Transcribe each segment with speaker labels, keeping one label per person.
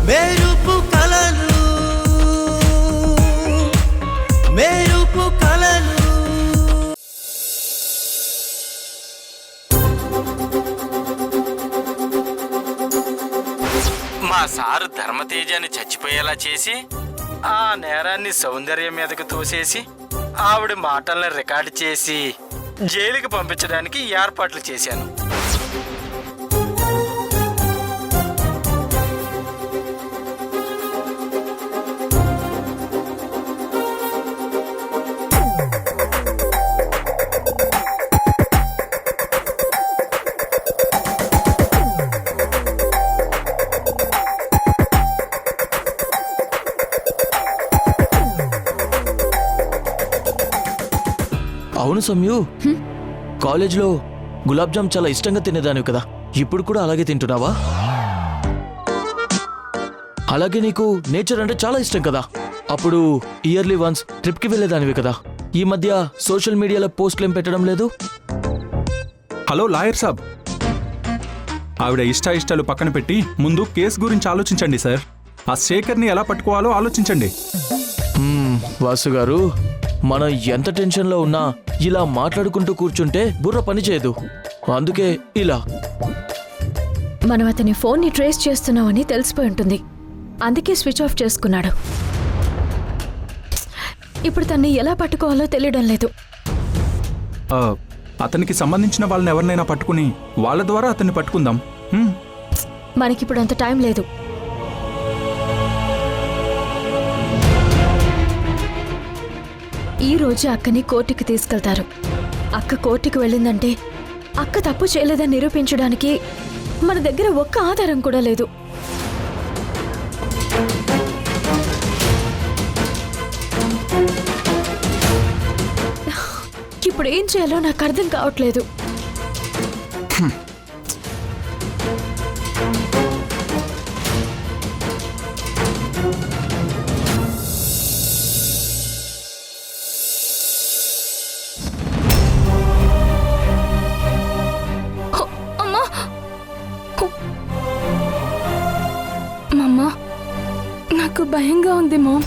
Speaker 1: మెరుపు కలలు మెరుపు కలలు.
Speaker 2: మా సారు ధర్మతేజాన్ని చచ్చిపోయేలా చేసి ఆ నేరాన్ని సౌందర్యం మీదకు తోసేసి ఆవిడ మాటలను రికార్డు చేసి జైలుకి పంపించడానికి ఏర్పాట్లు చేశాను.
Speaker 3: అవును సమ్యు, కాలేజ్లో గులాబ్ జామ్ చాలా ఇష్టంగా తినేదానివి కదా, ఇప్పుడు కూడా అలాగే తింటున్నావా? అలాగే నీకు నేచర్ అంటే చాలా ఇష్టం కదా, అప్పుడు ఇయర్లీ వన్స్ ట్రిప్కి వెళ్ళేదానివి కదా. ఈ మధ్య సోషల్ మీడియాలో పోస్టులు ఏం పెట్టడం లేదు?
Speaker 4: హలో లాయర్ సాబ్, ఆవిడ ఇష్టాలు పక్కన పెట్టి ముందు కేసు గురించి ఆలోచించండి సార్. ఆ శేఖర్ని ఎలా పట్టుకోవాలో ఆలోచించండి.
Speaker 3: వాసు గారు, మనం ఎంత టెన్షన్లో ఉన్నా ఇలా మాట్లాడుకుంటూ కూర్చుంటే బుర్ర పని చేయదు. అందుకే ఇలా.
Speaker 5: మనం అతని ఫోన్ని ట్రేస్ చేస్తున్నామని తెలిసిపోయి ఉంటుంది, అందుకే స్విచ్ ఆఫ్ చేసుకున్నాడు. ఇప్పుడు తన్ని ఎలా పట్టుకోవాలో తెలియడం లేదు.
Speaker 4: అతనికి సంబంధించిన వాళ్ళని ఎవరినైనా పట్టుకుని వాళ్ళ ద్వారా అతన్ని పట్టుకుందాం.
Speaker 5: మనకిప్పుడు అంత టైం లేదు. ఈ రోజు అక్కని కోర్టుకి తీసుకెళ్తారు. అక్క కోర్టుకి వెళ్ళిందంటే అక్క తప్పు చేయలేదని నిరూపించడానికి మన దగ్గర ఒక్క ఆధారం కూడా లేదు. ఇప్పుడు ఏం చేయాలో నాకు అర్థం కావట్లేదు.
Speaker 6: నాకు భయంగా ఉంది మామ్.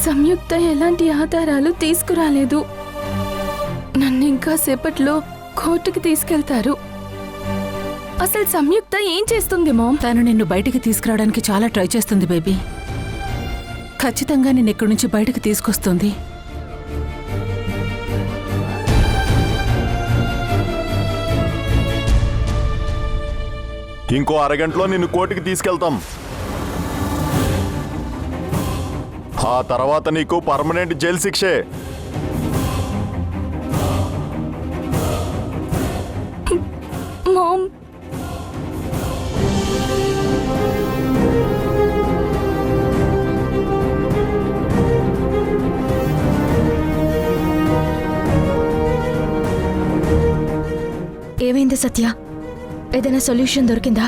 Speaker 6: సంయుక్త ఎలాంటి ఆధారాలు తీసుకురాలేదు. నన్ను ఇంకా సేపట్లో కోర్టుకి తీసుకెళ్తారు. అసలు సంయుక్త ఏం చేస్తుంది మామ్?
Speaker 7: తను నిన్ను బయటికి తీసుకురావడానికి చాలా ట్రై చేస్తుంది బేబీ. ఖచ్చితంగా నిన్ను ఇక్కడి నుంచి బయటకు తీసుకొస్తుంది.
Speaker 8: ఇంకో అరగంటలో నిన్ను కోర్టుకి తీసుకెళ్తాం. ఆ తర్వాత నీకు పర్మనెంట్ జైలు శిక్షే.
Speaker 6: మామ్,
Speaker 5: ఏమైంది సత్య? ఏదైనా సొల్యూషన్ దొరికిందా?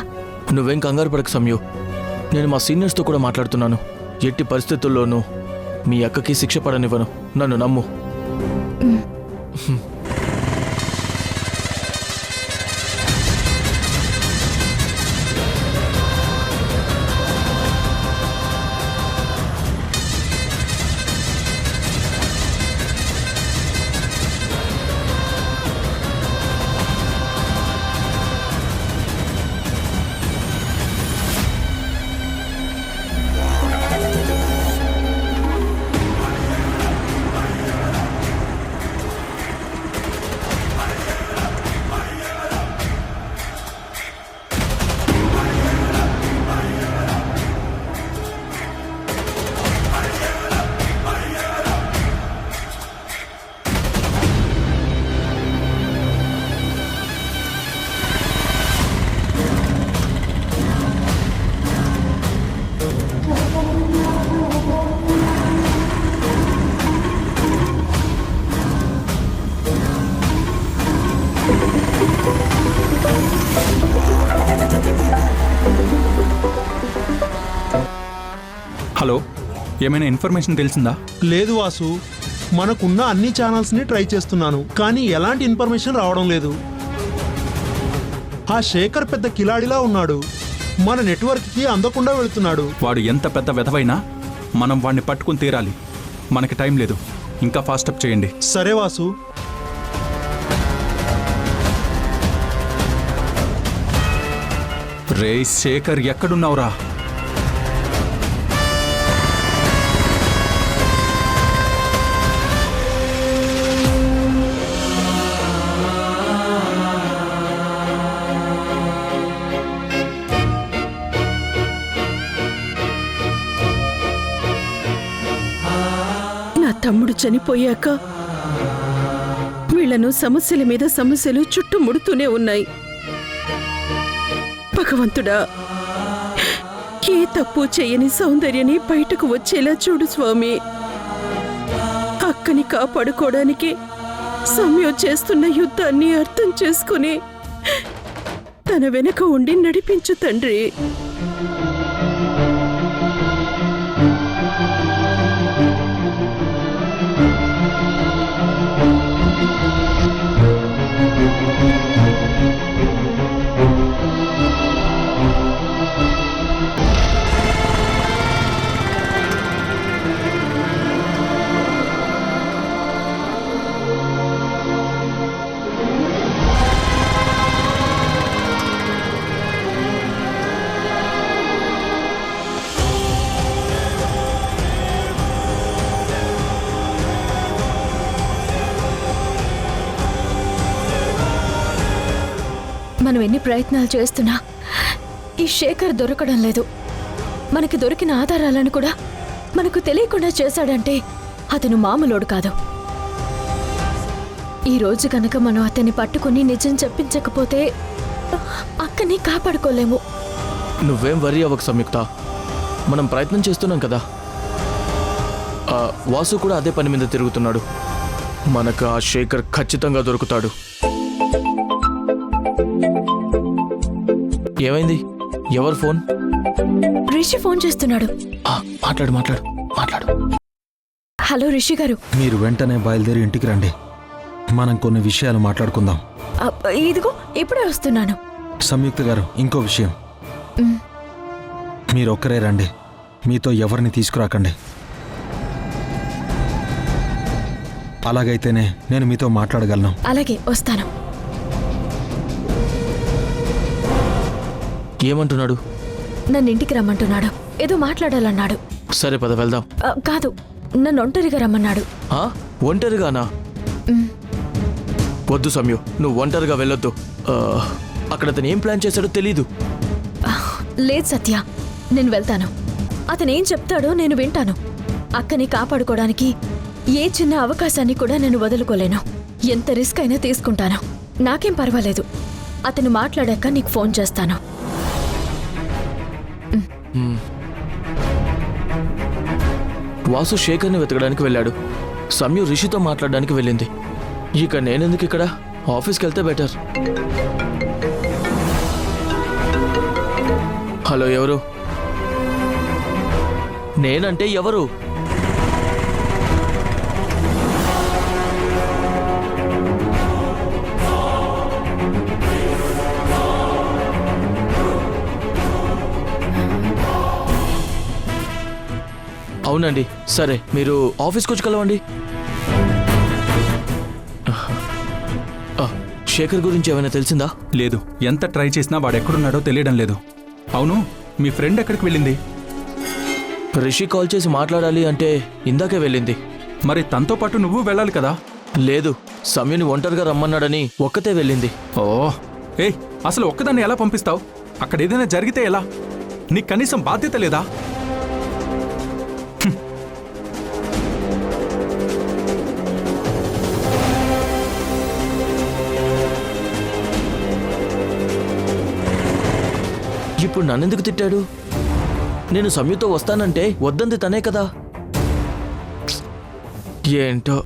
Speaker 3: నువ్వేం కంగారు పడకు సమ్యు, నేను మా సీనియర్స్తో కూడా మాట్లాడుతున్నాను. ఎట్టి పరిస్థితుల్లోనూ మీ అక్కకి శిక్ష పడనివ్వను, నన్ను నమ్ము.
Speaker 4: హలో, ఏమైనా ఇన్ఫర్మేషన్ తెలిసిందా?
Speaker 9: లేదు వాసు, మనకున్న అన్ని ఛానల్స్ని ట్రై చేస్తున్నాను, కానీ ఎలాంటి ఇన్ఫర్మేషన్ రావడం లేదు. ఆ శేఖర్ పెద్ద కిలాడిలా ఉన్నాడు. మన నెట్వర్క్కి అందకుండా వెళుతున్నాడు.
Speaker 4: వాడు ఎంత పెద్ద వెధవైనా మనం వాడిని పట్టుకుని తీరాలి. మనకి టైం లేదు, ఇంకా ఫాస్టప్ చేయండి.
Speaker 9: సరే వాసు.
Speaker 4: రే శేఖర్, ఎక్కడున్నావురా?
Speaker 7: నా తమ్ముడు చనిపోయాక వీళ్లను సమస్యల మీద సమస్యలు చుట్టుముడుతూనే ఉన్నాయి. భగవంతుడా, ఏ తప్పు చేయని సౌందర్యని బయటకు వచ్చేలా చూడు స్వామి. అక్కని కాపాడుకోవడానికి సమయం చేస్తున్న యుద్ధాన్ని అర్థం చేసుకుని తన వెనక ఉండి నడిపించు తండ్రి.
Speaker 5: మనం ఎన్ని ప్రయత్నాలు చేస్తున్నా ఈ శేఖర్ దొరకడం లేదు. మనకి దొరికిన ఆధారాలను కూడా మనకు తెలియకుండా చేశాడంటే అతను మామూలోడు కాదు. ఈ రోజు కనుక మనం అతన్ని పట్టుకుని నిజం చెప్పించకపోతే అక్కని కాపాడుకోలేము.
Speaker 3: నువ్వేం వరి అవ్వకు సంయుక్త, మనం ప్రయత్నం చేస్తున్నాం కదా. వాసు కూడా అదే పని మీద తిరుగుతున్నాడు. మనకు ఆ శేఖర్ ఖచ్చితంగా దొరుకుతాడు. ఏమైంది? ఎవరు ఫోన్?
Speaker 5: రిషి ఫోన్ చేస్తున్నాడు.
Speaker 3: మాట్లాడు మాట్లాడు మాట్లాడు.
Speaker 5: హలో రిషి గారు.
Speaker 10: మీరు వెంటనే బయలుదేరి ఇంటికి రండి. మనం కొన్ని విషయాలు మాట్లాడుకుందాం.
Speaker 5: ఇదిగో ఇప్పుడే వస్తున్నాను.
Speaker 10: సంయుక్త గారు, ఇంకో విషయం. మీరు ఒక్కరే రండి, మీతో ఎవరిని తీసుకురాకండి. అలాగైతేనే నేను మీతో మాట్లాడగలను.
Speaker 5: అలాగే వస్తాను.
Speaker 3: ఏమంటున్నాడు?
Speaker 5: నన్ను ఇంటికి రమ్మంటున్నాడు. ఏదో మాట్లాడాలన్నాడు.
Speaker 3: సరే పద వెళ్దాం.
Speaker 5: కాదు, నన్ను ఒంటరిగా రమ్మన్నాడు.
Speaker 3: ఒంటరిగానా? వద్దు సమయు, నువ్వు ఒంటరిగా వెళ్ళొద్దు. అక్కడ అతను ఏం ప్లాన్ చేశాడో తెలీదు.
Speaker 5: లేదు సత్య, నేను వెళ్తాను. అతను ఏం చెప్తాడో నేను వింటాను. అక్కని కాపాడుకోవడానికి ఏ చిన్న అవకాశాన్ని కూడా నేను వదులుకోలేను. ఎంత రిస్క్ అయినా తీసుకుంటాను. నాకేం పర్వాలేదు. అతను మాట్లాడాక నీకు ఫోన్ చేస్తాను.
Speaker 3: వాసు శేఖర్ని వెతకడానికి వెళ్ళాడు. సమయు రిషితో మాట్లాడడానికి వెళ్ళింది. ఇక నేనెందుకు ఇక్కడ? ఆఫీస్కి వెళ్తే బెటర్. హలో, ఎవరు? నేనంటే ఎవరు? అవునండి. సరే, మీరు ఆఫీస్కి వచ్చి కలవండి. శేఖర్ గురించి ఏమైనా తెలిసిందా?
Speaker 4: లేదు, ఎంత ట్రై చేసినా వాడెక్కడున్నాడో తెలియడం లేదు. అవును, మీ ఫ్రెండ్ ఎక్కడికి వెళ్ళింది?
Speaker 3: రిషి కాల్ చేసి మాట్లాడాలి అంటే ఇందాకే వెళ్ళింది.
Speaker 4: మరి తనతో పాటు నువ్వు వెళ్ళాలి కదా?
Speaker 3: లేదు, సమయుని ఒంటరిగా రమ్మన్నాడని ఒక్కతే వెళ్ళింది.
Speaker 4: ఓ ఏయ్, అసలు ఒక్కదాన్ని ఎలా పంపిస్తావు? అక్కడ ఏదైనా జరిగితే ఎలా? నీకు కనీసం బాధ్యత లేదా?
Speaker 3: ఇప్పుడు నన్నెందుకు తిట్టాడు? నేను సమయుతో వస్తానంటే వద్దంది తనే కదా. ఏంటో.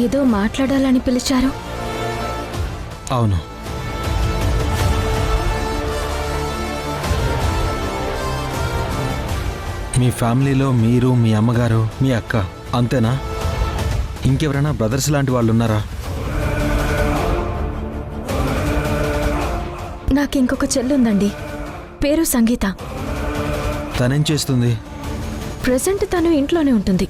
Speaker 5: ఏదో మాట్లాడాలని పిలిచారు.
Speaker 10: అవును, మీ ఫ్యామిలీలో మీరు, మీ అమ్మగారు, మీ అక్క అంతేనా? ఇంకెవరైనా బ్రదర్స్ లాంటి వాళ్ళు ఉన్నారా?
Speaker 5: నాకు ఇంకొక చెల్లుందండి, పేరు సంగీత.
Speaker 10: తనేం చేస్తుంది?
Speaker 5: ప్రెసెంట్ తను ఇంట్లోనే ఉంటుంది.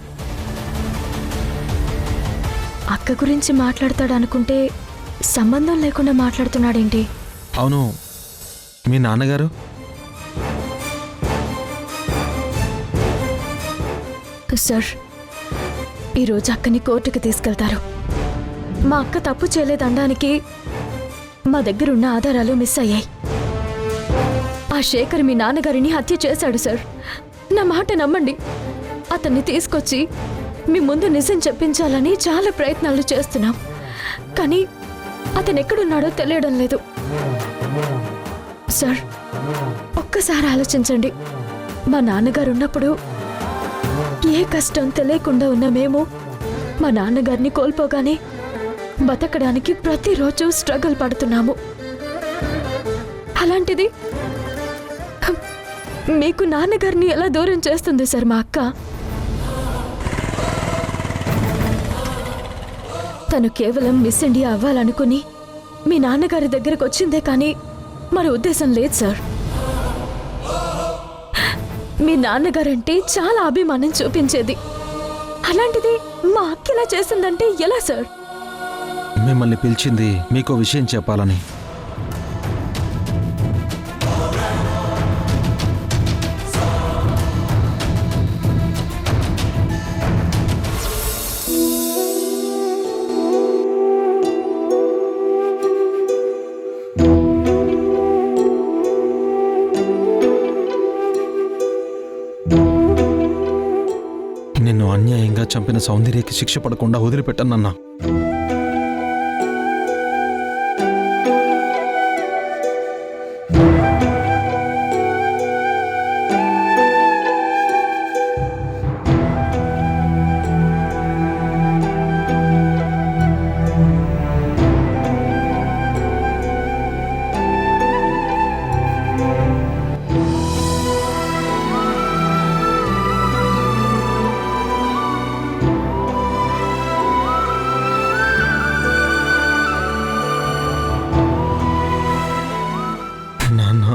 Speaker 5: అక్క గురించి మాట్లాడతాడనుకుంటే సంబంధం లేకుండా మాట్లాడుతున్నాడేంటి?
Speaker 10: అవును, మీ నాన్నగారు?
Speaker 5: సార్, ఈరోజు అక్కని కోర్టుకు తీసుకెళ్తారు. మా అక్క తప్పు చేయలేదనడానికి మా దగ్గరున్న ఆధారాలు మిస్ అయ్యాయి. ఆ శేఖర్ మీ నాన్నగారిని హత్య చేశాడు సార్. నా మాట నమ్మండి. అతన్ని తీసుకొచ్చి మీ ముందు నిజం చెప్పించాలని చాలా ప్రయత్నాలు చేస్తున్నాం, కానీ అతను ఎక్కడున్నాడో తెలియడం లేదు. సార్, ఒక్కసారి ఆలోచించండి. మా నాన్నగారు ఉన్నప్పుడు ఏ కష్టం తెలియకుండా ఉన్న మేము మా నాన్నగారిని కోల్పోగానే బతకడానికి ప్రతిరోజు స్ట్రగుల్ పడుతున్నాము. అలాంటిది మీకు నాన్నగారిని ఎలా దూరం చేస్తుంది సార్ మా అక్క? తను కేవలం మిస్ ఇండియా అవ్వాలనుకుని మీ నాన్నగారి దగ్గరకు వచ్చిందే కానీ మరో ఉద్దేశం లేదు సార్. మీ నాన్నగారంటే చాలా అభిమానం చూపించేది. అలాంటిది మా అక్క ఇలా చేసిందంటే ఎలా సార్?
Speaker 10: మిమ్మల్ని పిలిచింది మీకో విషయం చెప్పాలని. నిన్ను అన్యాయంగా చంపిన సౌందర్యకి శిక్ష పడకుండా వదిలిపెట్టనన్నా. నాన్న,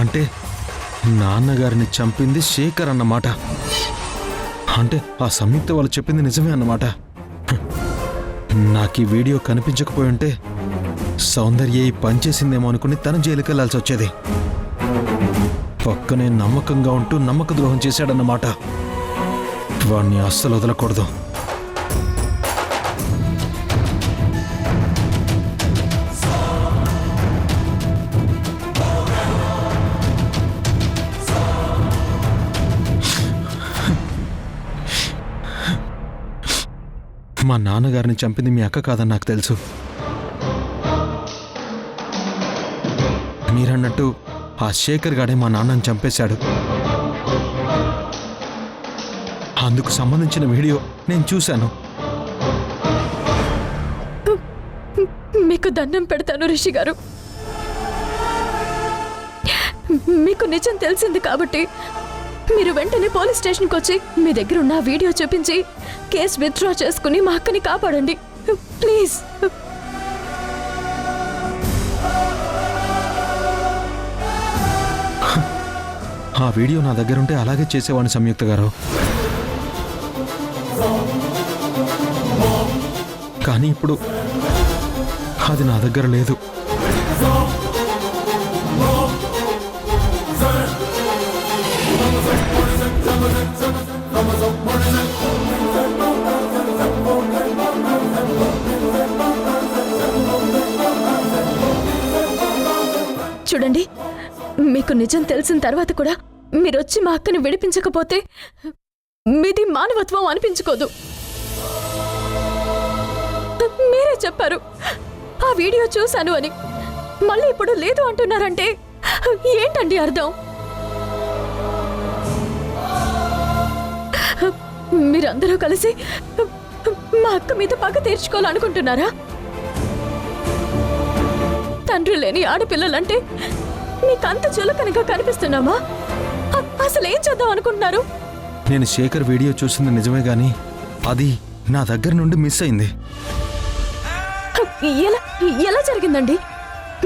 Speaker 10: అంటే నాన్నగారిని చంపింది శేఖర్ అన్నమాట. అంటే ఆ సంయుక్త వాళ్ళు చెప్పింది నిజమే అన్నమాట. నాకు ఈ వీడియో కనిపించకపోయి ఉంటే సౌందర్య పనిచేసిందేమో అనుకుని తన జైలుకి వెళ్లాల్సి వచ్చేది. పక్కనే నమ్మకంగా ఉంటూ నమ్మక ద్రోహం చేశాడన్నమాట. వాణ్ణి అస్సలు వదలకూడదు. మా నాన్నగారిని చంపింది మీ అక్క కాదని నాకు తెలుసు. మీరన్నట్టు ఆ శేఖర్ గాడే మా నాన్నని చంపేశాడు. అందుకు సంబంధించిన వీడియో నేను చూశాను.
Speaker 5: మీకు దండం పెడతాను రిషి గారు. మీకు నిజం తెలిసింది కాబట్టి మీరు వెంటనే పోలీస్ స్టేషన్కి వచ్చి మీ దగ్గర ఉన్న వీడియో చూపించి కేసు విత్డ్రా చేసుకుని మా అక్కని కాపాడండి ప్లీజ్.
Speaker 10: ఆ వీడియో నా దగ్గర ఉంటే అలాగే చేసేవాడిని సంయుక్త గారు. కానీ ఇప్పుడు అది నా దగ్గర లేదు.
Speaker 5: మీకు నిజం తెలిసిన తర్వాత కూడా మీరొచ్చి మా అక్కని విడిపించకపోతే మీది మానవత్వం అనిపించుకోదు. మీరే చెప్పారు ఆ వీడియో చూశాను అని. మళ్ళీ ఇప్పుడు లేదు అంటున్నారంటే ఏంటండి అర్థం? మీరందరూ కలిసి మా అక్క మీద పగ తీర్చుకోవాలనుకుంటున్నారా? తండ్రి లేని ఆడపిల్లలంటే మీకంత చులకనగా కనిపిస్తున్నామా? అసలు ఏం చేద్దాం అనుకుంటున్నారు?
Speaker 10: నేను శేఖర్ వీడియో చూసింది నిజమే గాని అది నా దగ్గర నుండి మిస్ అయింది.
Speaker 5: ఎలా ఎలా జరిగిందండి?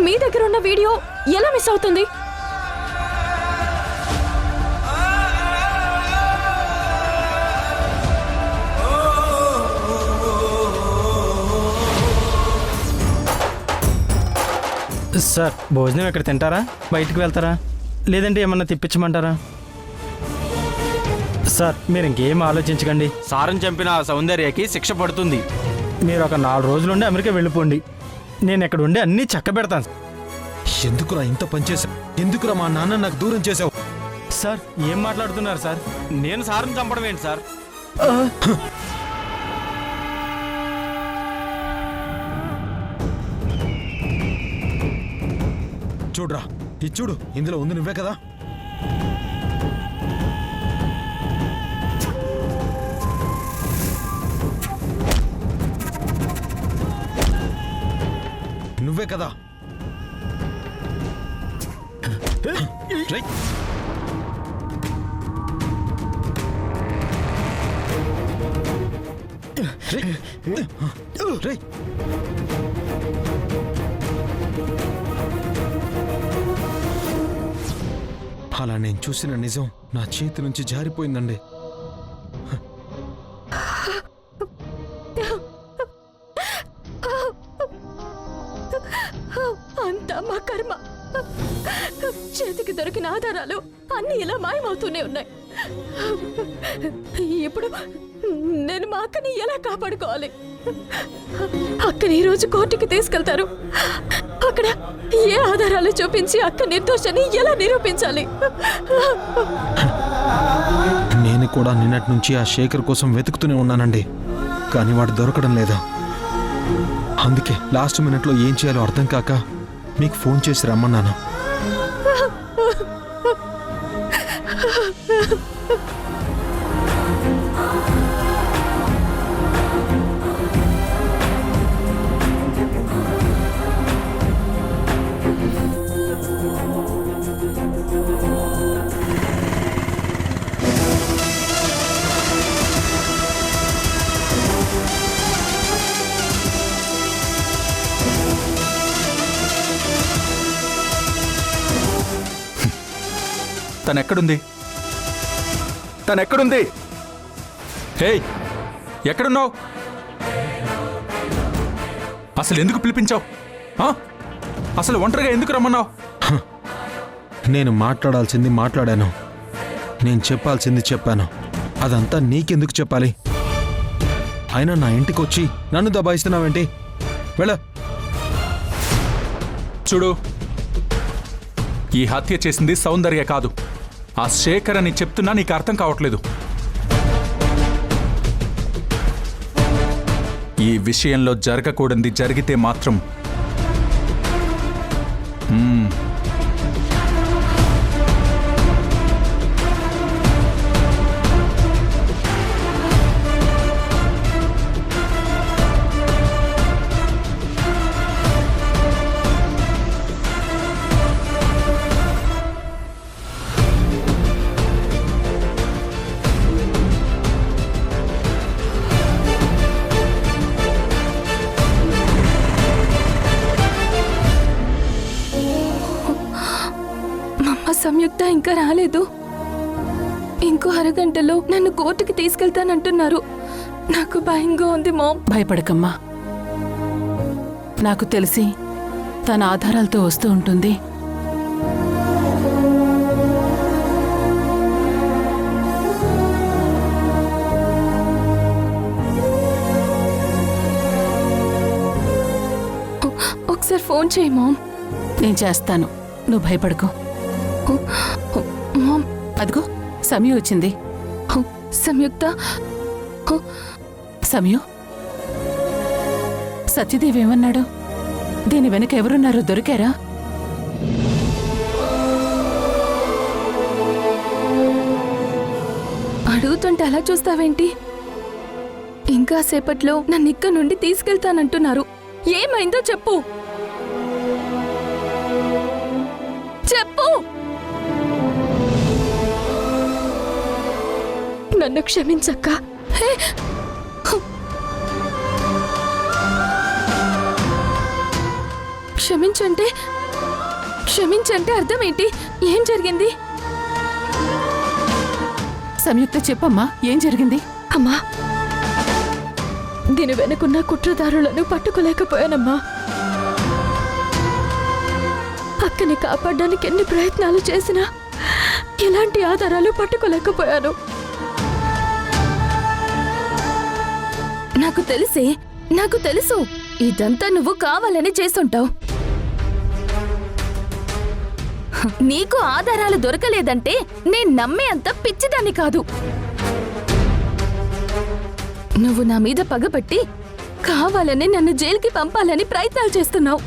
Speaker 5: మీ దగ్గర ఉన్న వీడియో ఎలా మిస్ అవుతుంది?
Speaker 2: సార్, భోజనం ఎక్కడ తింటారా? బయటికి వెళ్తారా? లేదంటే ఏమన్నా తెప్పించమంటారా? సార్, మీరు ఇంకేం ఆలోచించకండి.
Speaker 3: సారం చంపిన సౌందర్యకి శిక్ష పడుతుంది.
Speaker 2: మీరు ఒక 4 రోజులుండి అమెరికా వెళ్ళిపోండి. నేను ఇక్కడ ఉండి అన్నీ చక్క పెడతాను.
Speaker 10: ఎందుకురా ఇంత పనిచేసావు? ఎందుకురా మా నాన్న నాకు దూరం చేసావు?
Speaker 2: సార్, ఏం మాట్లాడుతున్నారు సార్?
Speaker 3: నేను సారం చంపడం ఏంటి సార్?
Speaker 10: చూడరా, ఇది చూడు, ఇందులో ఉంది నువ్వే కదా. నువ్వే కదా. రేయ్. రేయ్. రేయ్. అలా నేను చూసిన నిజం నా చేతి నుంచి జారిపోయిందండి.
Speaker 5: అంతా మా కర్మ. చేతికి దొరికిన ఆధారాలు అన్ని ఇలా మాయమవుతూనే ఉన్నాయి. ఇప్పుడు నేను మా అక్కని ఎలా కాపాడుకోవాలి? అక్కని ఈ రోజు కోర్టుకి తీసుకెళ్తారు. అక్కడ ఏ ఆధారాలు చూపించి అక్క నిర్దోషని ఎలా నిరూపించాలి?
Speaker 10: నేను కూడా నిన్నటి నుంచి ఆ శేఖర్ కోసం వెతుకుతూనే ఉన్నానండి, కానీ వాడు దొరకడం లేదా. అందుకే లాస్ట్ మినిట్లో ఏం చేయాలో అర్థం కాక మీకు ఫోన్ చేసి రమ్మన్నాను.
Speaker 4: తనెక్కడుంది? తనెక్కడుంది? హే, ఎక్కడున్నావు? అసలు ఎందుకు పిలిపించావు? అసలు ఒంటరిగా ఎందుకు రమ్మన్నావు?
Speaker 10: నేను మాట్లాడాల్సింది మాట్లాడాను, నేను చెప్పాల్సింది చెప్పాను. అదంతా నీకెందుకు చెప్పాలి? అయినా నా ఇంటికి వచ్చి నన్ను దబాయిస్తున్నావేంటి? వెళ్ళ.
Speaker 4: చూడు, ఈ హత్య చేసింది సౌందర్య కాదు, ఆ శేఖర్ అని చెప్తున్నా నీకు అర్థం కావట్లేదు. ఈ విషయంలో జరగకూడనిది జరిగితే మాత్రం
Speaker 6: సంయుక్త ఇంకా రాలేదు. ఇంకో అరగంటలో నన్ను కోర్టుకి తీసుకెళ్తానంటున్నారు. నాకు భయంగా ఉంది మామ్.
Speaker 7: భయపడకమ్మా, నాకు తెలిసి తన ఆధారాలతో వస్తూ ఉంటుంది.
Speaker 6: ఒకసారి ఫోన్ చేయి మామ్.
Speaker 7: నేను చేస్తాను, నువ్వు భయపడకు.
Speaker 6: మామ్,
Speaker 7: అదిగో సమయం వచ్చింది.
Speaker 6: సంయుక్త,
Speaker 7: సమయం సత్యదేవ్ ఏమన్నాడు? దీని వెనక ఎవరున్నారో దొరికారా?
Speaker 6: అడుగుతుంటే అలా చూస్తావేంటి? ఇంకా సేపట్లో నన్ను ఇక్కడ నుండి తీసుకెళ్తానంటున్నారు. ఏమైందో చెప్పు. చెప్పు.
Speaker 5: నన్ను క్షమించక్క.
Speaker 6: క్షమించంటే క్షమించంటే అర్థం ఏంటి? ఏం జరిగింది?
Speaker 7: సంయుక్త చెప్పమ్మా, ఏం జరిగింది?
Speaker 5: అమ్మా, దీని వెనుకున్న కుట్రదారులను పట్టుకోలేకపోయానమ్మా. అక్కని కాపాడడానికి ఎన్ని ప్రయత్నాలు చేసినా ఎలాంటి ఆధారాలు పట్టుకోలేకపోయాను.
Speaker 6: నాకు తెలుసు ఇదంతా నువ్వు కావాలని చేసుంటావు. నీకు ఆధారాలు దొరకలేదంటే నేను నమ్మే అంత పిచ్చిదాన్ని కాదు. నువ్వు నా మీద పగబట్టి కావాలని నన్ను జైలుకి పంపాలని ప్రయత్నాలు చేస్తున్నావు.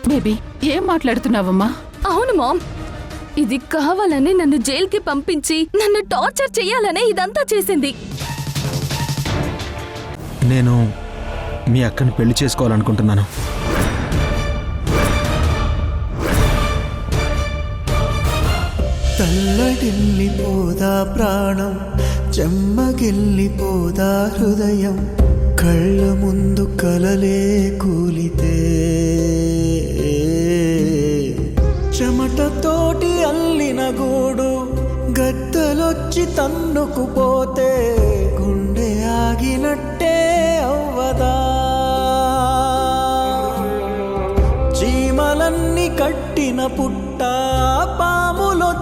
Speaker 7: బేబీ, ఏం మాట్లాడుతున్నావమ్మా?
Speaker 6: అవును మామ్, ఇది కావాలని నన్ను జైలుకి పంపించి నన్ను టార్చర్ చెయ్యాలనే ఇదంతా చేసింది.
Speaker 10: నేను మీ అక్కని పెళ్లి చేసుకోవాలనుకుంటున్నాను.
Speaker 1: తల్లడిల్లిపోదా ప్రాణం, చెమ్మగిల్లిపోదా హృదయం, కళ్ళ ముందు కలలే కూలితే, చెమటతోటి అల్లిన గూడు గద్దలొచ్చి తన్నుకుపోతే గుండె ఆగినట్టే అవ్వదా? చీమలన్నీ కట్టిన పుట్ట పాములో